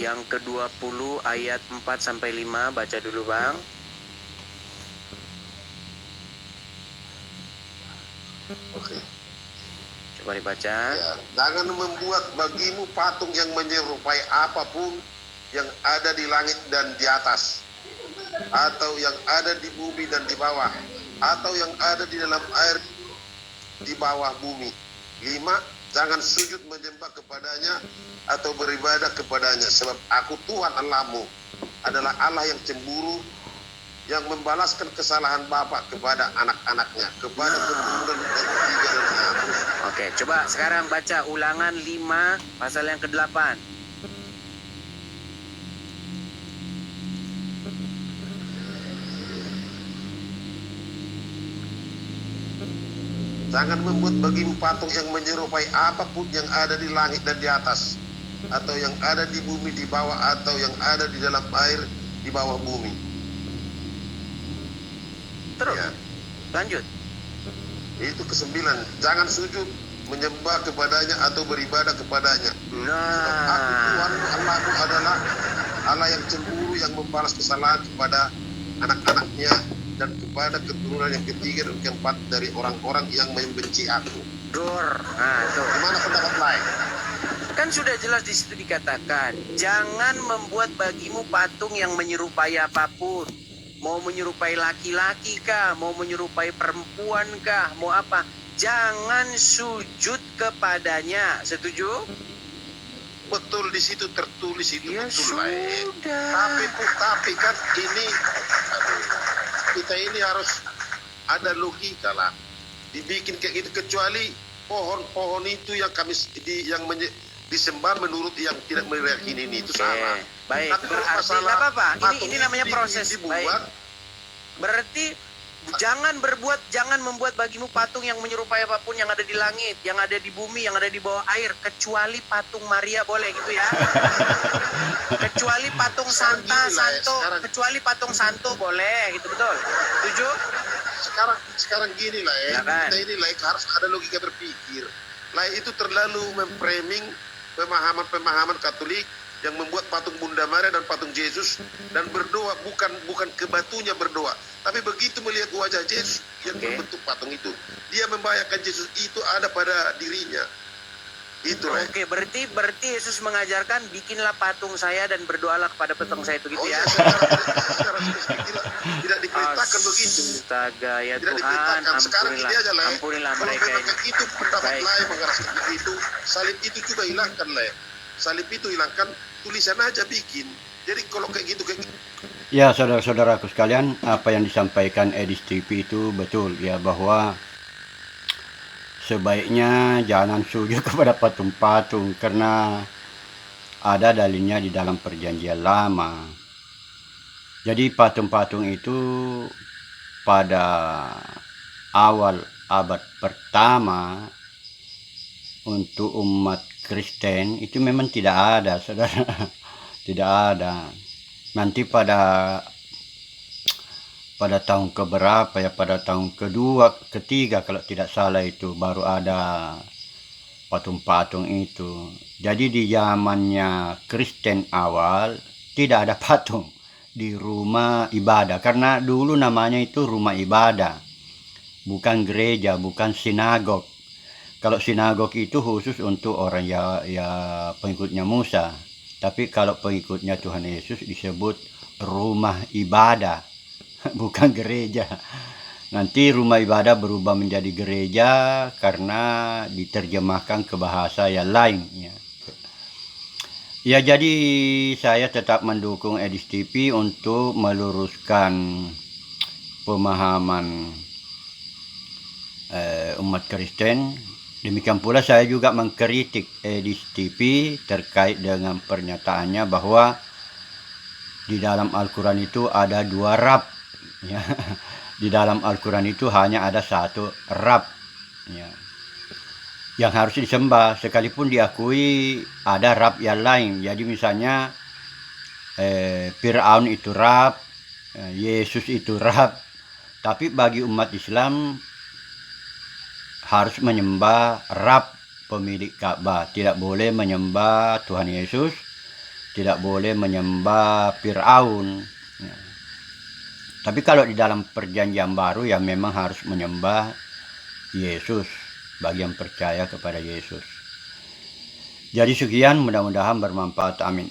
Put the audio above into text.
yang ke-20 ayat 4-5, baca dulu Bang. Oke. Coba dibaca. Ya, jangan membuat bagimu patung yang menyerupai apapun yang ada di langit dan di atas, atau yang ada di bumi dan di bawah, atau yang ada di dalam air di bawah bumi. 5. Jangan sujud menyembah kepadanya atau beribadah kepadanya, sebab aku Tuhan Allahmu adalah Allah yang cemburu, yang membalaskan kesalahan bapak kepada anak-anaknya, kepada keturunan yang ketiga dan seterusnya. Oke, coba sekarang baca Ulangan 5 pasal yang ke-8. Jangan membuat bagimu patung yang menyerupai apapun yang ada di langit dan di atas, atau yang ada di bumi di bawah, atau yang ada di dalam air di bawah bumi. Terus, Ya, lanjut. itu ke-9. Jangan sujud menyembah kepadanya atau beribadah kepadanya. Sebab aku Tuhan Allahmu adalah Allah yang cemburu, yang membalas kesalahan kepada anak-anaknya dan kepada keturunan yang ketiga dan keempat dari orang-orang yang membenci aku. Dor. Nah, tuh. Gimana pendapat lain? Kan sudah jelas di situ dikatakan, jangan membuat bagimu patung yang menyerupai apapun. Mau menyerupai laki-laki kah, mau menyerupai perempuan kah, mau apa? Jangan sujud kepadanya. Setuju? Betul, di situ tertulis itu, Ya betul lah. sudah. Tapi kan ini, aduh, kita ini harus ada logika lah. Dibikin kayak gitu, kecuali pohon-pohon itu yang kami disembah menurut yang tidak meyakini ini itu salah. Baik, Tapi kalau berarti masalah nggak apa-apa. patung Ini namanya itu proses. dibuat, Baik. Berarti jangan membuat bagimu patung yang menyerupai apapun yang ada di langit, yang ada di bumi, yang ada di bawah air, kecuali patung Maria, boleh gitu ya? Kecuali patung Santa, Santo, kecuali patung Santo boleh, gitu, betul? Setuju? sekarang gini lah Ya kan? kita ini lah harus ada logika berpikir. Lah itu terlalu memframing pemahaman Katolik yang membuat patung Bunda Maria dan patung Yesus dan berdoa bukan ke batunya berdoa, tapi begitu melihat wajah Yesus yang berbentuk patung itu, dia membayangkan Yesus itu ada pada dirinya. Itulah. Oke, berarti Yesus mengajarkan bikinlah patung saya dan berdoalah kepada patung saya itu gitu ya? Secara spesifik tidak diperintahkan begitu. Astaga, ya Tidak Tuhan, diperintahkan. Sekarang ini aja lah. ampunilah Kalau mereka memang ini. itu pendapat Baik. lain mengarahkan begitu, salib itu juga hilangkan lah. Salib itu hilangkan, tulisan aja bikin. Jadi kalau kayak gitu Ya, saudara-saudaraku sekalian, apa yang disampaikan Edis TV itu betul ya, bahwa sebaiknya jangan sujud kepada patung-patung karena ada dalilnya di dalam Perjanjian Lama. Jadi patung-patung itu pada awal abad pertama untuk umat Kristen itu memang tidak ada, saudara. Tidak ada. Nanti pada tahun keberapa ya, pada tahun kedua, ketiga kalau tidak salah itu baru ada patung-patung itu. Jadi di zamannya Kristen awal tidak ada patung di rumah ibadah, karena dulu namanya itu rumah ibadah, bukan gereja, bukan sinagog. Kalau sinagog itu khusus untuk orang ya pengikutnya Musa, tapi kalau pengikutnya Tuhan Yesus disebut rumah ibadah, bukan gereja. Nanti rumah ibadah berubah menjadi gereja karena diterjemahkan ke bahasa yang lain ya. Ya, jadi saya tetap mendukung Edis TV untuk meluruskan pemahaman umat Kristen. Demikian pula saya juga mengkritik Edis TV terkait dengan pernyataannya bahwa di dalam Al-Quran itu ada 2 Rab ya. Di dalam Al-Quran itu hanya ada 1 Rab ya, yang harus disembah, sekalipun diakui ada Rab yang lain. Jadi misalnya Fir'aun itu Rab, Yesus itu Rab, tapi bagi umat Islam harus menyembah Rab pemilik Ka'bah, tidak boleh menyembah Tuhan Yesus, tidak boleh menyembah Firaun. Ya. Tapi kalau di dalam perjanjian baru ya memang harus menyembah Yesus bagi yang percaya kepada Yesus. Jadi sekian, mudah-mudahan bermanfaat. Amin.